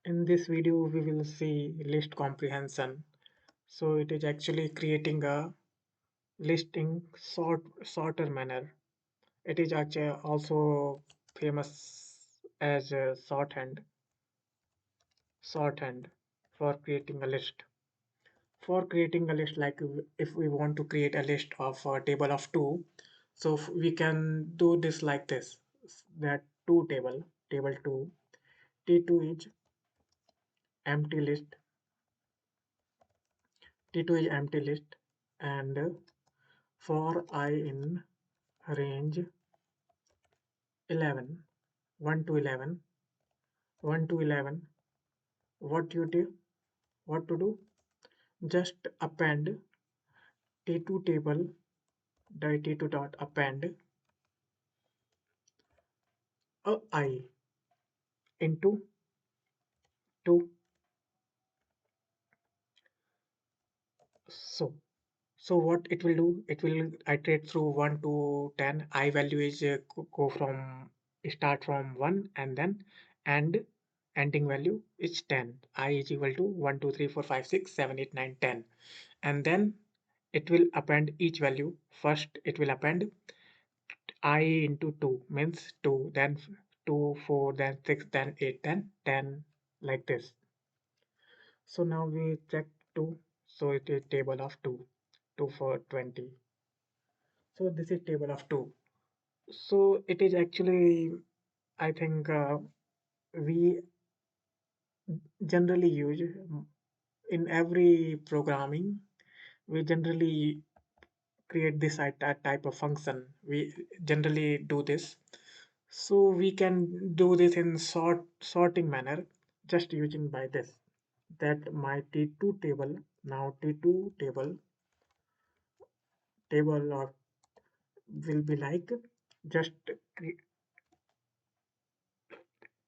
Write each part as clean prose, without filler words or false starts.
In this video, we will see list comprehension. So it is actually creating a list in shorter manner. It is actually also famous as a shorthand for creating a list. For creating a list, like if we want to create a list of a table of two, so we can do this like this. That two table two, T2 is empty list, T2 is empty list, and for I in range 11, 1 to 11, 1 to 11, what you do, what to do? Just append T2 table, the T2 dot append a I into 2. So, so what it will do? It will iterate through 1 to 10. I value is go from start from 1 and then and ending value is 10. I is equal to 1, 2, 3, 4, 5, 6, 7, 8, 9, 10. And then it will append each value. First, it will append I into 2 means 2, then 2, 4, then 6, then 8, then 10, like this. So now we check 2. So it is table of 2, 2 for 20. So this is table of 2. So it is actually, I think, we generally use in every programming, we generally create this type of function. We generally do this. So we can do this in sorting manner just using by this. That my T2 table, now T2 table or will be like just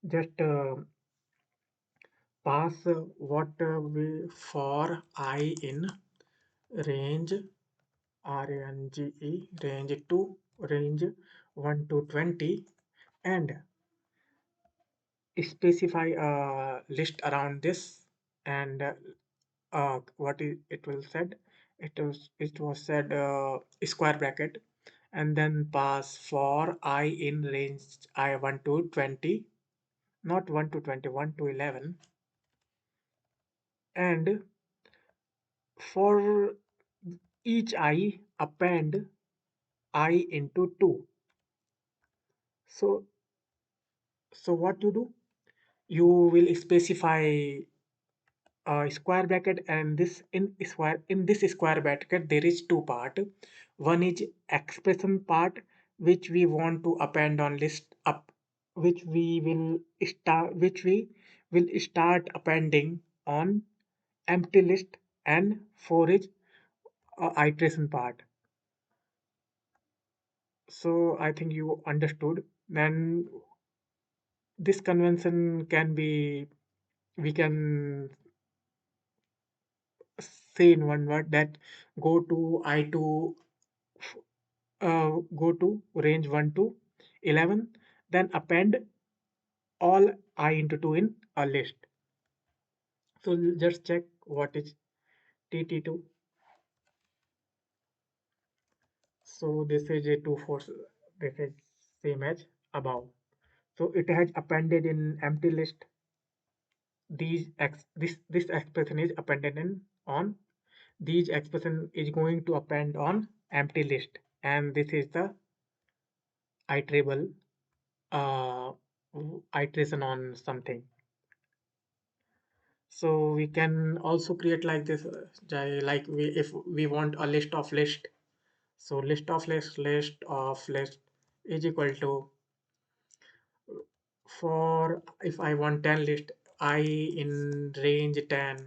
just pass what we for I in range range range to range 1 to 20 and specify a list around this and what is it will said, it was said square bracket and then pass for I in range I 1 to 20, not 1 to 20, 1 to 11, and for each I append I into 2. So so what you do, you will specify a square bracket, and this square bracket there is two part. One is expression part, which we want to append on list up, which we will start appending on empty list, and four is iteration part. So I think you understood. Then this convention can be, we can say in one word, that go to I to go to range 1 to 11, then append all I into 2 in a list. So just check what is TT2. So this is a 2 4, this is same as above. So it has appended in empty list. This expression is appended in on these expression is going to append on empty list, and this is the iterable uh, iteration on something. So we can also create like this, like we if we want a list of list. So list of list is equal to, for if I want 10 list, I in range 10.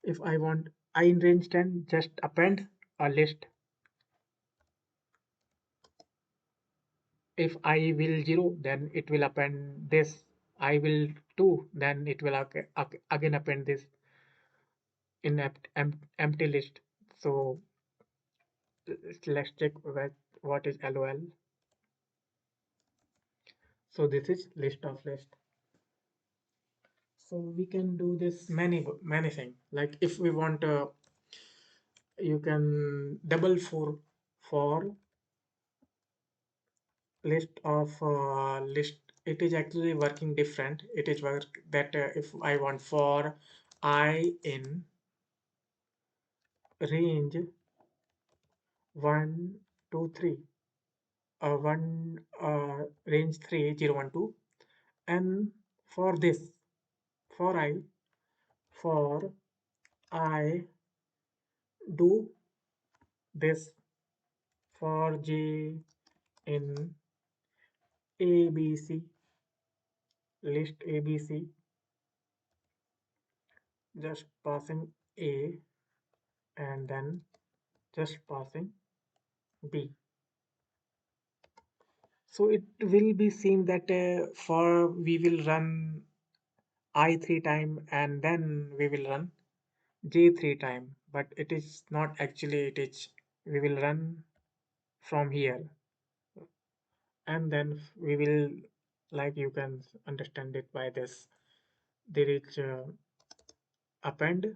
If I want I in range 10, just append a list. If I will 0, then it will append this. I will 2, then it will again append this in empty list. So let's check what is LOL. So this is list of list. So we can do this many things. Like if we want, you can double for list of list. It is actually working different. It is work that if I want for I in range 1 2 3, one range 3 0 1 2, and for this for I do this for j in abc, list abc, just passing a and then just passing b. So it will be seen that for we will run I 3 time and then we will run j 3 time, but it is not actually, it is we will run from here and then we will, like you can understand it by this. There is append.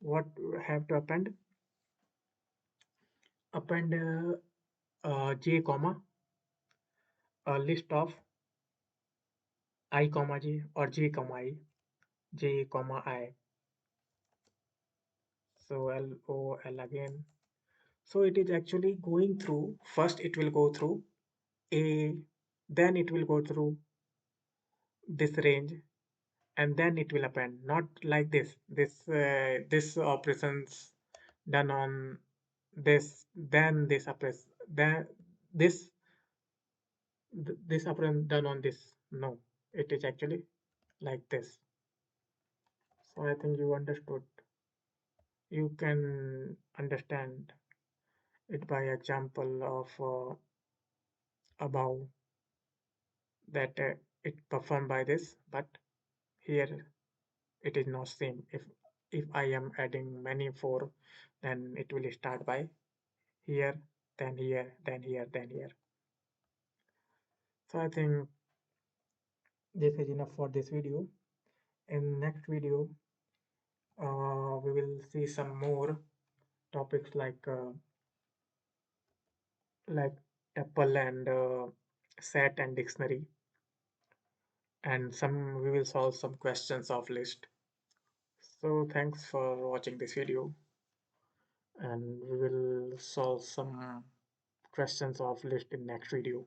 What have to append j comma a list of I comma j or j comma I, j comma I. So lol again. So it is actually going through, first it will go through a, then it will go through this range, and then it will append, not like this operations done on this, then this operation, then this this operation done on this. No, it is actually like this. So I think you understood. You can understand it by example of above, that it performed by this, but here it is not same. If I am adding many four, then it will start by here, then here, then here, then here. So I think this is enough for this video. In next video, we will see some more topics like tuple and set and dictionary, and some we will solve some questions of list. So thanks for watching this video, and we will solve some questions of list in next video.